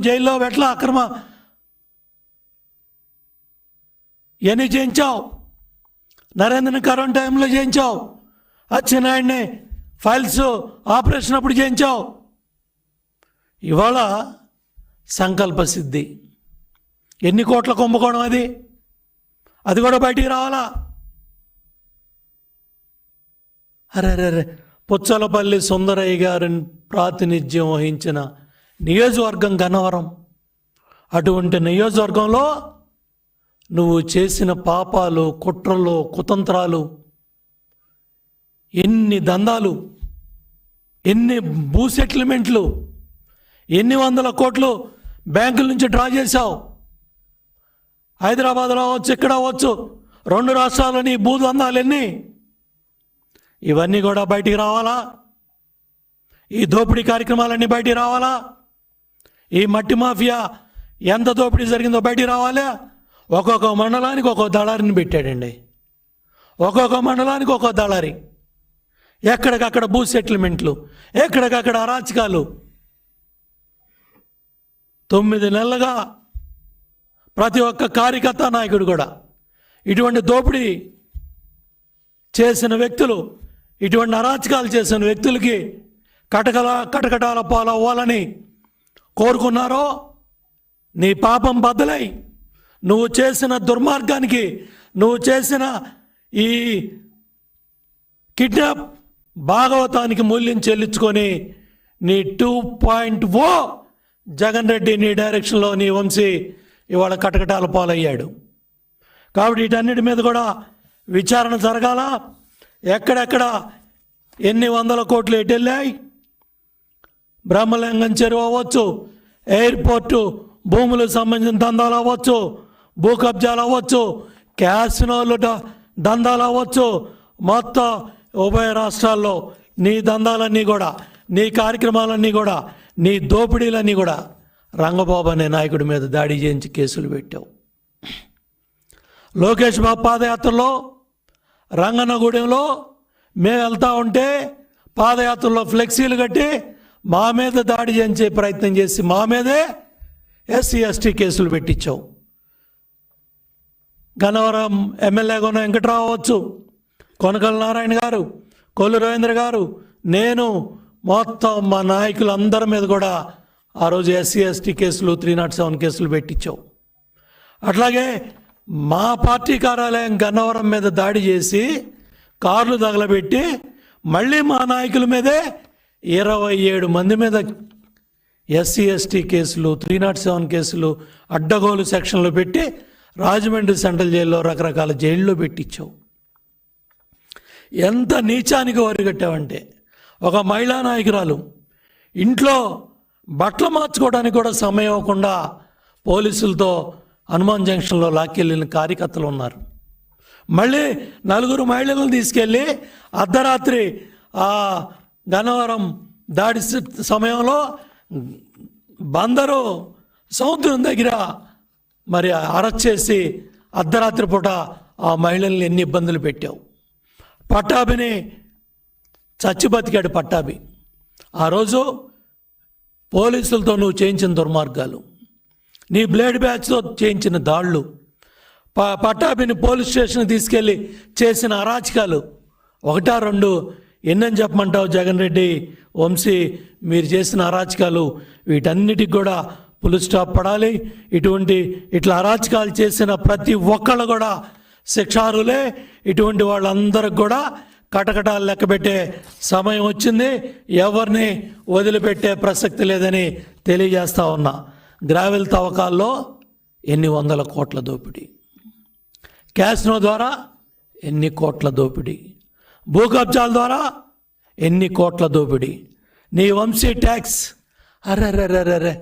జైల్లో ఎట్లా అక్రమ ఇవన్నీ చేయించావు. నరేంద్రని కరోనా టైంలో చేయించావు. అచ్చెన్నాయుడిని ఫైల్స్ ఆపరేషన్ అప్పుడు చేయించావు. ఇవాళ సంకల్ప సిద్ధి. ఎన్ని కోట్ల కుంభకోణం అది కూడా బయటికి రావాలా? అరే పుచ్చలపల్లి సుందరయ్య గారిని ప్రాతినిధ్యం వహించిన నియోజకవర్గం గన్నవరం. అటువంటి నియోజకవర్గంలో నువ్వు చేసిన పాపాలు, కుట్రలు, కుతంత్రాలు, ఎన్ని దందాలు, ఎన్ని భూ సెటిల్మెంట్లు, ఎన్ని వందల కోట్లు బ్యాంకుల నుంచి డ్రా చేశావు. హైదరాబాద్లో అవ్వచ్చు, ఇక్కడ అవ్వచ్చు, 2 రాష్ట్రాలని భూ దందాలన్నీ ఇవన్నీ కూడా బయటికి రావాలా? ఈ దోపిడీ కార్యక్రమాలన్నీ బయటికి రావాలా? ఈ మట్టి మాఫియా ఎంత దోపిడీ జరిగిందో బయటికి రావాలా? ఒక్కొక్క మండలానికి ఒక్కొక్క దళారిని పెట్టాడండి. ఒక్కొక్క మండలానికి ఒక్కొక్క దళారి. ఎక్కడికక్కడ భూ సెటిల్మెంట్లు, ఎక్కడికక్కడ అరాచకాలు. 9 నెలలుగా ప్రతి ఒక్క కార్యకర్త, నాయకుడు కూడా ఇటువంటి దోపిడీ చేసిన వ్యక్తులు, ఇటువంటి అరాచకాలు చేసిన వ్యక్తులకి కటకటాల పాలవ్వాలని కోరుకున్నారో, నీ పాపం బద్దలై నువ్వు చేసిన దుర్మార్గానికి, నువ్వు చేసిన ఈ కిడ్నాప్ భాగవతానికి మూల్యం చెల్లించుకొని నీ 2.0 జగన్ రెడ్డి నీ డైరెక్షన్లో నీ వంశీ ఇవాళ కటకటాల పాలయ్యాడు. కాబట్టి వీటన్నిటి మీద కూడా విచారణ జరగాల. ఎక్కడెక్కడ ఎన్ని వందల కోట్లు ఎటు వెళ్ళాయి? బ్రహ్మలింగం చెరువు అవ్వచ్చు, ఎయిర్పోర్టు భూములకు సంబంధించిన దందాలు అవ్వచ్చు, భూ కబ్జాలు అవ్వచ్చు, క్యాసినోలు దందాలు అవ్వచ్చు, మొత్తం ఉభయ రాష్ట్రాల్లో నీ దందాలన్నీ కూడా, నీ కార్యక్రమాలన్నీ కూడా, నీ దోపిడీలన్నీ కూడా రంగబాబు అనే నాయకుడి మీద దాడి చేయించి కేసులు పెట్టావు. లోకేష్ బాబు పాదయాత్రలో రంగన్నగూడెంలో మేము వెళ్తూ ఉంటే పాదయాత్రలో ఫ్లెక్సీలు కట్టి మా మీద దాడి చేయించే ప్రయత్నం చేసి మా మీదే SC/ST కేసులు పెట్టించావు. గన్నవరం ఎమ్మెల్యేగా వెంకట్రావు అవ్వచ్చు, కొనకల నారాయణ గారు, కొల్లు రవీంద్ర గారు, నేను, మొత్తం మా నాయకులందరి మీద కూడా ఆ రోజు SC/ST కేసులు, 307 కేసులు పెట్టించావు. అట్లాగే మా పార్టీ కార్యాలయం గన్నవరం మీద దాడి చేసి కార్లు తగలబెట్టి మళ్ళీ మా నాయకుల మీదే 27 మంది మీద SC/ST కేసులు, 307 కేసులు, అడ్డగోలు సెక్షన్లు పెట్టి రాజమండ్రి సెంట్రల్ జైల్లో రకరకాల జైల్లో పెట్టించావు. ఎంత నీచానికి వరిగట్టావంటే, ఒక మహిళా నాయకురాలు ఇంట్లో బట్టలు మార్చుకోవడానికి కూడా సమయం ఇవ్వకుండా పోలీసులతో హనుమాన్ జంక్షన్లో లాక్కెళ్ళిన కార్యకర్తలు ఉన్నారు. మళ్ళీ 4 మహిళలను తీసుకెళ్ళి అర్ధరాత్రి ఆ గన్నవరం దాడి సమయంలో బందరు సముద్రం దగ్గర మరి అరెస్ట్ చేసి అర్ధరాత్రి పూట ఆ మహిళల్ని ఎన్ని ఇబ్బందులు పెట్టావు. పట్టాభిని చచ్చి బతికాడు పట్టాభి. ఆ రోజు పోలీసులతో నువ్వు చేయించిన దుర్మార్గాలు, నీ బ్లేడ్ బ్యాచ్తో చేయించిన దాళ్ళు, పట్టాభిని పోలీస్ స్టేషన్ తీసుకెళ్ళి చేసిన అరాచకాలు 1-2 ఎన్నని చెప్పమంటావు? జగన్ రెడ్డి, వంశీ, మీరు చేసిన అరాచకాలు వీటన్నిటికి కూడా పులి స్టాప్ పడాలి. ఇట్లా అరాచకాలు చేసిన ప్రతి ఒక్కళ్ళు కూడా శిక్షార్హులే. ఇటువంటి వాళ్ళందరికి కూడా కటకటాలు లెక్కబెట్టే సమయం వచ్చింది. ఎవరిని వదిలిపెట్టే ప్రసక్తి లేదని తెలియజేస్తా ఉన్నా. గ్రావెల్ తవ్వకాల్లో ఎన్ని వందల కోట్ల దోపిడీ, క్యాసినో ద్వారా ఎన్ని కోట్ల దోపిడీ, భూ కబ్జాల ద్వారా ఎన్ని కోట్ల దోపిడీ, నీ వంశీ ట్యాక్స్, అర్రర్రర్రర్రే